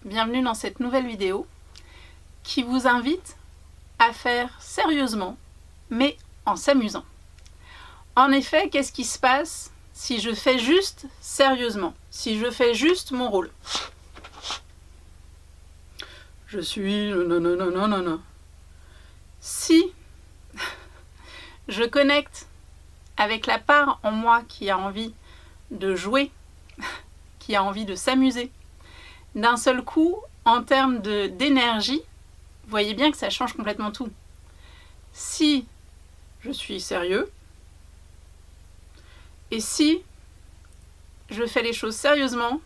bienvenue dans cette nouvelle vidéo qui vous invite à faire sérieusement, mais en s'amusant. En effet, qu'est-ce qui se passe si je fais juste sérieusement, si je fais juste mon rôle? Je suis non. Si je connecte avec la part en moi qui a envie de jouer, qui a envie de s'amuser, d'un seul coup, en termes d'énergie, vous voyez bien que ça change complètement tout. Si je suis sérieux, et si je fais les choses sérieusement,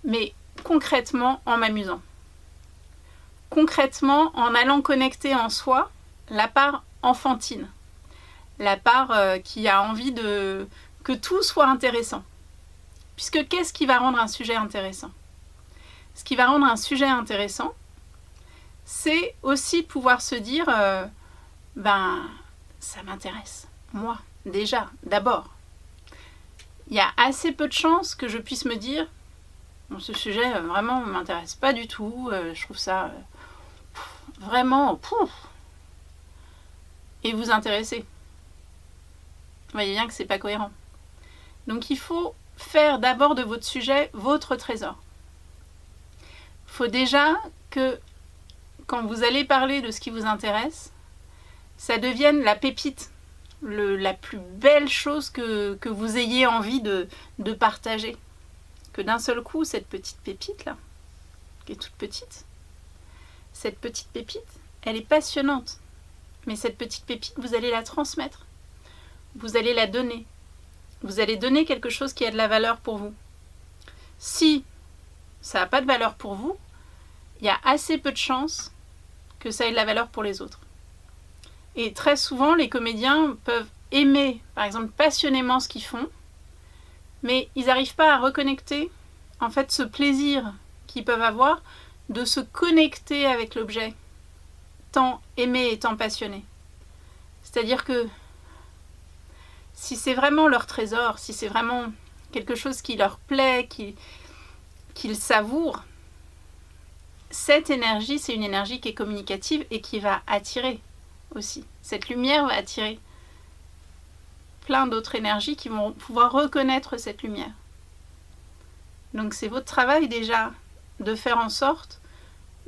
mais concrètement en m'amusant. Concrètement en allant connecter en soi la part enfantine, la part qui a envie que tout soit intéressant. Puisque qu'est-ce qui va rendre un sujet intéressant? Ce qui va rendre un sujet intéressant, c'est aussi pouvoir se dire ça m'intéresse, moi, déjà, d'abord. Il y a assez peu de chances que je puisse me dire ce sujet vraiment ne m'intéresse pas du tout, je trouve ça vraiment et vous intéresser. Vous voyez bien que c'est pas cohérent. Donc il faut faire d'abord de votre sujet votre trésor. Il faut déjà que quand vous allez parler de ce qui vous intéresse, ça devienne la pépite, la plus belle chose que vous ayez envie de partager. Que d'un seul coup, cette petite pépite là, qui est toute petite, cette petite pépite, elle est passionnante. Mais cette petite pépite, vous allez la transmettre. Vous allez la donner. Vous allez donner quelque chose qui a de la valeur pour vous. Si ça n'a pas de valeur pour vous, il y a assez peu de chances que ça ait de la valeur pour les autres. Et très souvent, les comédiens peuvent aimer, par exemple, passionnément ce qu'ils font, mais ils n'arrivent pas à reconnecter, en fait, ce plaisir qu'ils peuvent avoir de se connecter avec l'objet, tant aimé et tant passionné. C'est-à-dire que si c'est vraiment leur trésor, si c'est vraiment quelque chose qui leur plaît, qu'ils savourent, cette énergie, c'est une énergie qui est communicative et qui va attirer aussi. Cette lumière va attirer plein d'autres énergies qui vont pouvoir reconnaître cette lumière. Donc c'est votre travail déjà de faire en sorte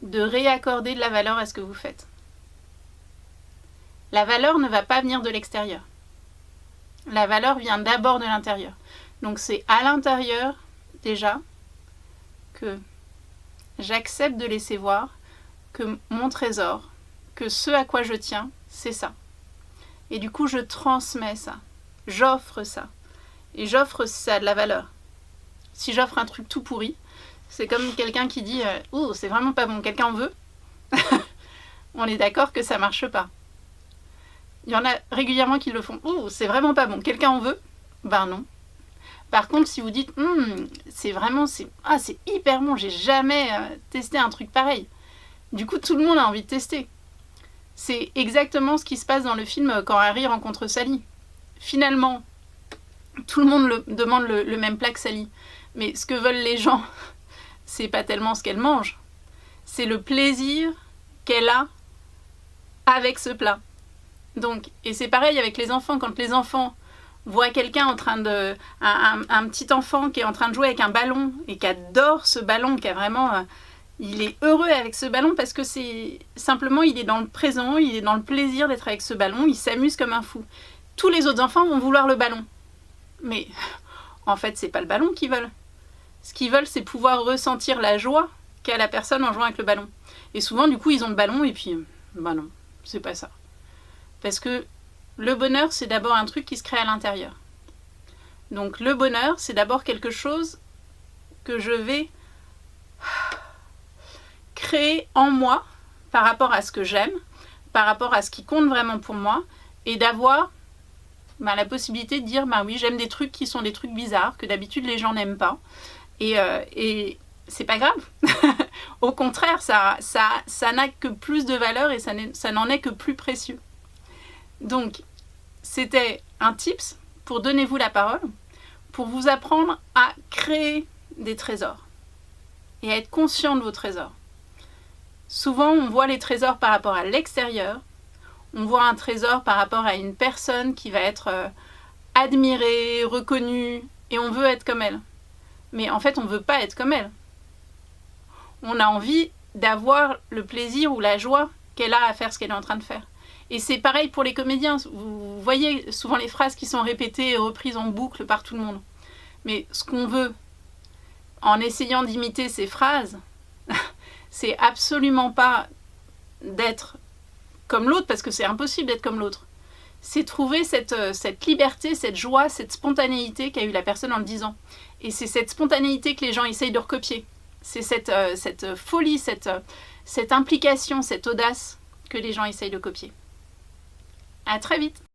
de réaccorder de la valeur à ce que vous faites. La valeur ne va pas venir de l'extérieur. La valeur vient d'abord de l'intérieur. Donc c'est à l'intérieur déjà que j'accepte de laisser voir que mon trésor, que ce à quoi je tiens, c'est ça. Et du coup je transmets ça. J'offre ça. Et j'offre ça de la valeur. Si j'offre un truc tout pourri, c'est comme quelqu'un qui dit « Oh, c'est vraiment pas bon, quelqu'un en veut ?» On est d'accord que ça marche pas. Il y en a régulièrement qui le font « Oh, c'est vraiment pas bon, quelqu'un en veut ?» Ben non. Par contre, si vous dites « c'est vraiment, c'est hyper bon, j'ai jamais testé un truc pareil », du coup, tout le monde a envie de tester. C'est exactement ce qui se passe dans le film quand Harry rencontre Sally. Finalement, tout le monde demande le même plat que Sally. Mais ce que veulent les gens, c'est pas tellement ce qu'elle mange. C'est le plaisir qu'elle a avec ce plat. Donc, et c'est pareil avec les enfants. Quand les enfants voient quelqu'un en train de... Un petit enfant qui est en train de jouer avec un ballon et qui adore ce ballon, qui a vraiment... il est heureux avec ce ballon parce que c'est... Simplement, il est dans le présent, il est dans le plaisir d'être avec ce ballon, il s'amuse comme un fou. Tous les autres enfants vont vouloir le ballon. Mais en fait, c'est pas le ballon qu'ils veulent. Ce qu'ils veulent, c'est pouvoir ressentir la joie qu'a la personne en jouant avec le ballon. Et souvent, du coup, ils ont le ballon et puis, non, c'est pas ça. Parce que le bonheur, c'est d'abord un truc qui se crée à l'intérieur. Donc le bonheur, c'est d'abord quelque chose que je vais créer en moi par rapport à ce que j'aime, par rapport à ce qui compte vraiment pour moi, et d'avoir la possibilité de dire oui, j'aime des trucs qui sont des trucs bizarres, que d'habitude les gens n'aiment pas. Et c'est pas grave. Au contraire, ça n'a que plus de valeur et ça n'en est que plus précieux. Donc, c'était un tips pour donnez-vous la parole, pour vous apprendre à créer des trésors. et à être conscient de vos trésors. Souvent, on voit les trésors par rapport à l'extérieur. On voit un trésor par rapport à une personne qui va être admirée, reconnue, et on veut être comme elle. Mais en fait, on ne veut pas être comme elle. On a envie d'avoir le plaisir ou la joie qu'elle a à faire ce qu'elle est en train de faire. Et c'est pareil pour les comédiens. Vous voyez souvent les phrases qui sont répétées et reprises en boucle par tout le monde. Mais ce qu'on veut, en essayant d'imiter ces phrases, c'est absolument pas d'être comme l'autre, parce que c'est impossible d'être comme l'autre. C'est trouver cette liberté, cette joie, cette spontanéité qu'a eu la personne en le disant. Et c'est cette spontanéité que les gens essayent de recopier. C'est cette folie, cette implication, cette audace que les gens essayent de copier. À très vite!